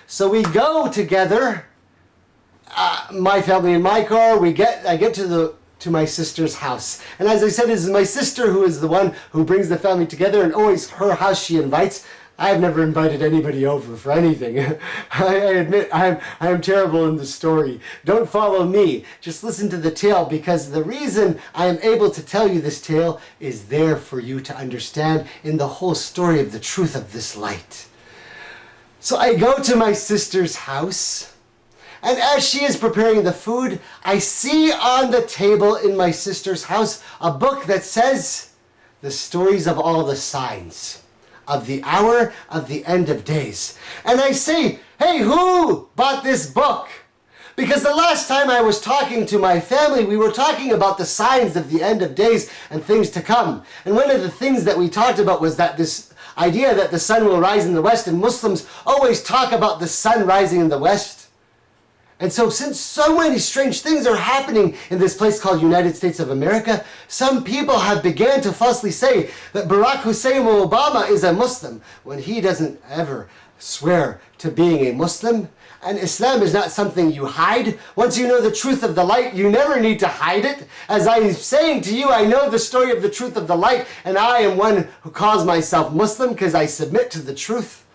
So we go together, my family in my car. I get to my sister's house. And as I said, it is my sister who is the one who brings the family together, and always her house she invites. I've never invited anybody over for anything. I admit I am terrible in the story. Don't follow me. Just listen to the tale, because the reason I am able to tell you this tale is there for you to understand in the whole story of the truth of this light. So I go to my sister's house, and as she is preparing the food, I see on the table in my sister's house a book that says the stories of all the signs of the hour of the end of days. And I say, hey, who bought this book? Because the last time I was talking to my family, we were talking about the signs of the end of days and things to come. And one of the things that we talked about was that this idea that the sun will rise in the west, and Muslims always talk about the sun rising in the west. And so since so many strange things are happening in this place called United States of America, some people have began to falsely say that Barack Hussein Obama is a Muslim, when he doesn't ever swear to being a Muslim. And Islam is not something you hide. Once you know the truth of the light, you never need to hide it. As I am saying to you, I know the story of the truth of the light, and I am one who calls myself Muslim because I submit to the truth.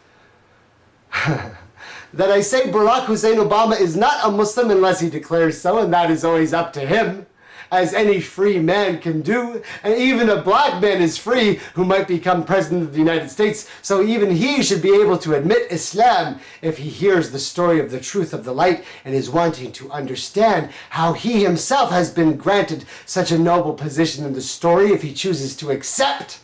That I say Barack Hussein Obama is not a Muslim unless he declares so, and that is always up to him, as any free man can do. And even a black man is free who might become president of the United States, so even he should be able to admit Islam if he hears the story of the truth of the light and is wanting to understand how he himself has been granted such a noble position in the story if he chooses to accept.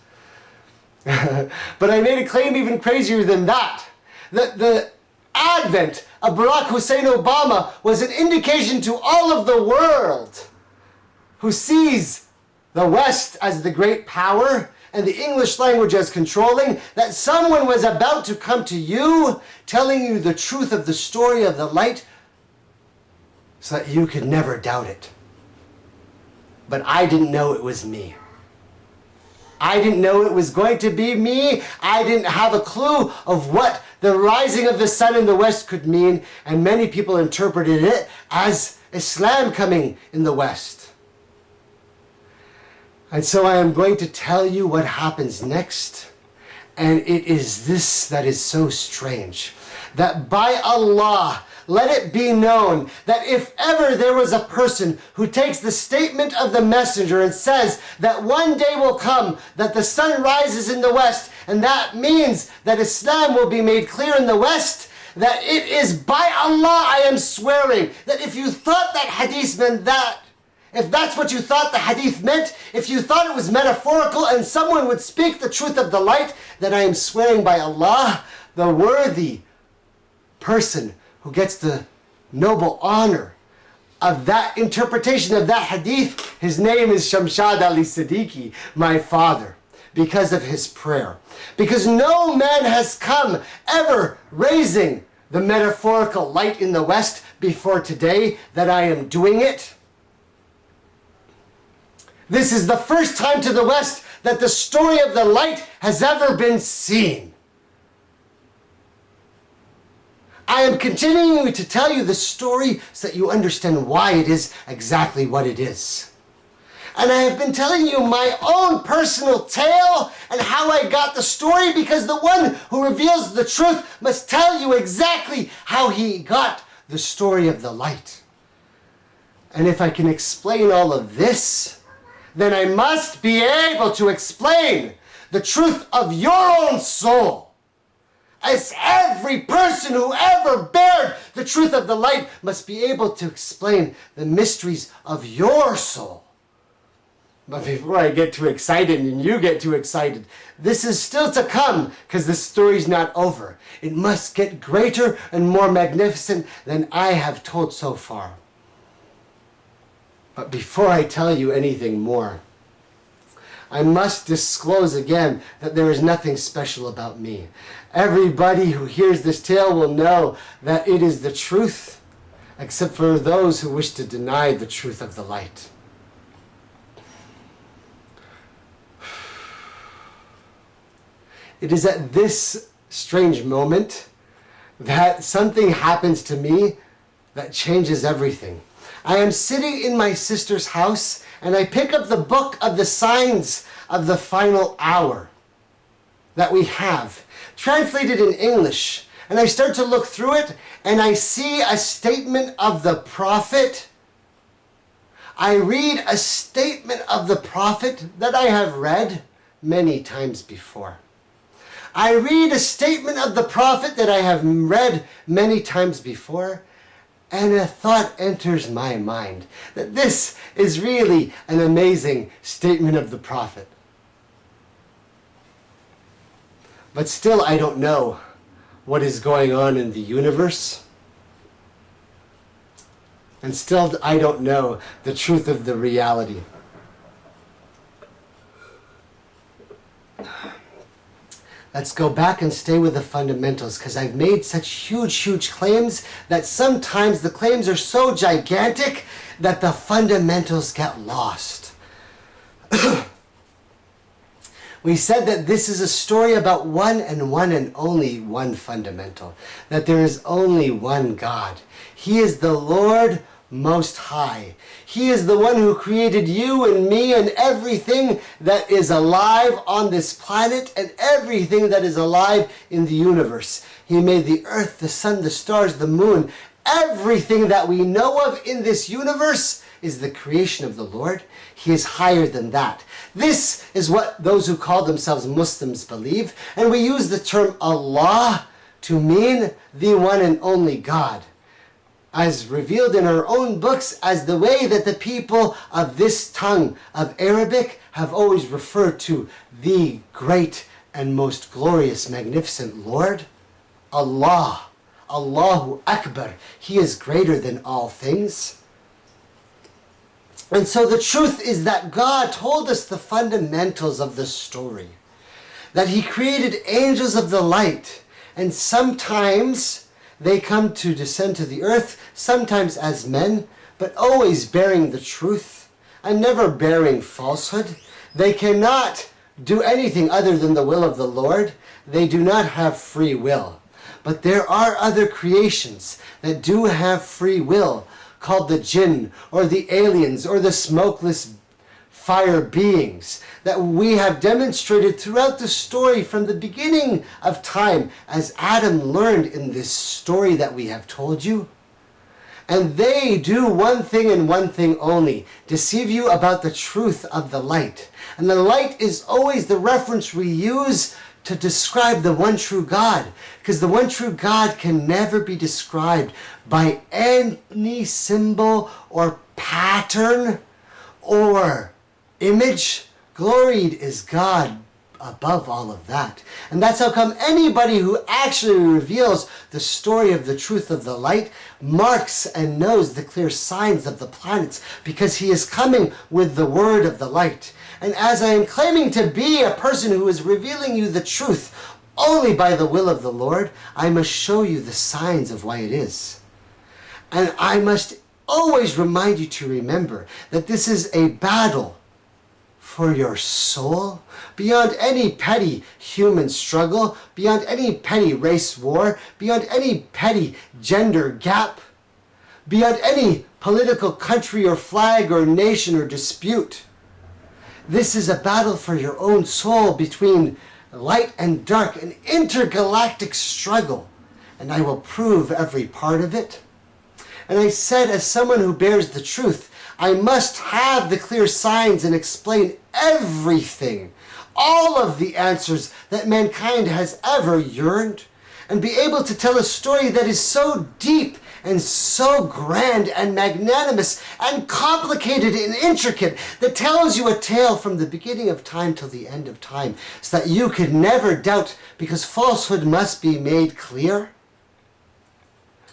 But I made a claim even crazier than that. That the advent of Barack Hussein Obama was an indication to all of the world who sees the West as the great power and the English language as controlling, that someone was about to come to you telling you the truth of the story of the light so that you could never doubt it. But I didn't know it was me. I didn't know it was going to be me. I didn't have a clue of what the rising of the sun in the west could mean, and many people interpreted it as Islam coming in the west. And so I am going to tell you what happens next, and it is this that is so strange, that by Allah, let it be known that if ever there was a person who takes the statement of the messenger and says that one day will come that the sun rises in the west, and that means that Islam will be made clear in the west, that it is by Allah I am swearing that if you thought that hadith meant that, if that's what you thought the hadith meant, if you thought it was metaphorical and someone would speak the truth of the light, then I am swearing by Allah, the worthy person who gets the noble honor of that interpretation of that hadith, his name is Shamshad Ali Siddiqui, my father, because of his prayer. Because no man has come ever raising the metaphorical light in the West before today that I am doing it. This is the first time to the West that the story of the light has ever been seen. I am continuing to tell you the story so that you understand why it is exactly what it is. And I have been telling you my own personal tale and how I got the story, because the one who reveals the truth must tell you exactly how he got the story of the light. And if I can explain all of this, then I must be able to explain the truth of your own soul. As every person who ever bared the truth of the light must be able to explain the mysteries of your soul. But before I get too excited and you get too excited, this is still to come, because the story's not over. It must get greater and more magnificent than I have told so far. But before I tell you anything more, I must disclose again that there is nothing special about me. Everybody who hears this tale will know that it is the truth, except for those who wish to deny the truth of the light. It is at this strange moment that something happens to me that changes everything. I am sitting in my sister's house and I pick up the book of the signs of the final hour that we have, translated in English. And I start to look through it and I see a statement of the prophet. I read a statement of the prophet that I have read many times before. I read a statement of the prophet that I have read many times before, and a thought enters my mind that this is really an amazing statement of the prophet. But still I don't know what is going on in the universe. And still I don't know the truth of the reality. Let's go back and stay with the fundamentals, because I've made such huge claims that sometimes the claims are so gigantic that the fundamentals get lost. We said that this is a story about one and only one fundamental, that there is only one God. He is the Lord Most High. He is the one who created you and me and everything that is alive on this planet and everything that is alive in the universe. He made the earth, the sun, the stars, the moon. Everything that we know of in this universe is the creation of the Lord. He is higher than that. This is what those who call themselves Muslims believe, and we use the term Allah to mean the one and only God, as revealed in our own books as the way that the people of this tongue of Arabic have always referred to the great and most glorious, magnificent Lord. Allah, Allahu Akbar. He is greater than all things. And so the truth is that God told us the fundamentals of the story. That He created angels of the light, and sometimes they come to descend to the earth, sometimes as men, but always bearing the truth and never bearing falsehood. They cannot do anything other than the will of the Lord. They do not have free will. But there are other creations that do have free will, called the jinn or the aliens or the smokeless fire beings, that we have demonstrated throughout the story from the beginning of time, as Adam learned in this story that we have told you. And they do one thing and one thing only: deceive you about the truth of the light. And the light is always the reference we use to describe the one true God, because the one true God can never be described by any symbol or pattern or image. Gloried is God above all of that. And that's how come anybody who actually reveals the story of the truth of the light marks and knows the clear signs of the planets, because he is coming with the word of the light. And as I am claiming to be a person who is revealing you the truth only by the will of the Lord, I must show you the signs of why it is. And I must always remind you to remember that this is a battle for your soul, beyond any petty human struggle, beyond any petty race war, beyond any petty gender gap, beyond any political country or flag or nation or dispute. This is a battle for your own soul, between light and dark, an intergalactic struggle, and I will prove every part of it. And I said, as someone who bears the truth, I must have the clear signs and explain everything, all of the answers that mankind has ever yearned, and be able to tell a story that is so deep and so grand and magnanimous and complicated and intricate, that tells you a tale from the beginning of time till the end of time, so that you could never doubt, because falsehood must be made clear.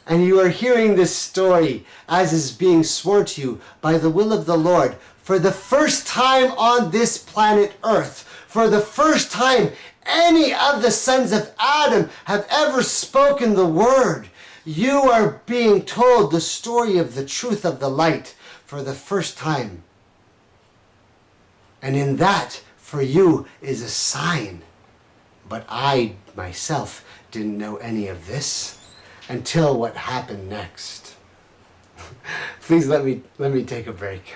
And you are hearing this story as is being sworn to you by the will of the Lord for the first time on this planet Earth. For the first time any of the sons of Adam have ever spoken the word. You are being told the story of the truth of the light for the first time. And in that, for you, is a sign. But I myself didn't know any of this. until what happened next. Please let me take a break.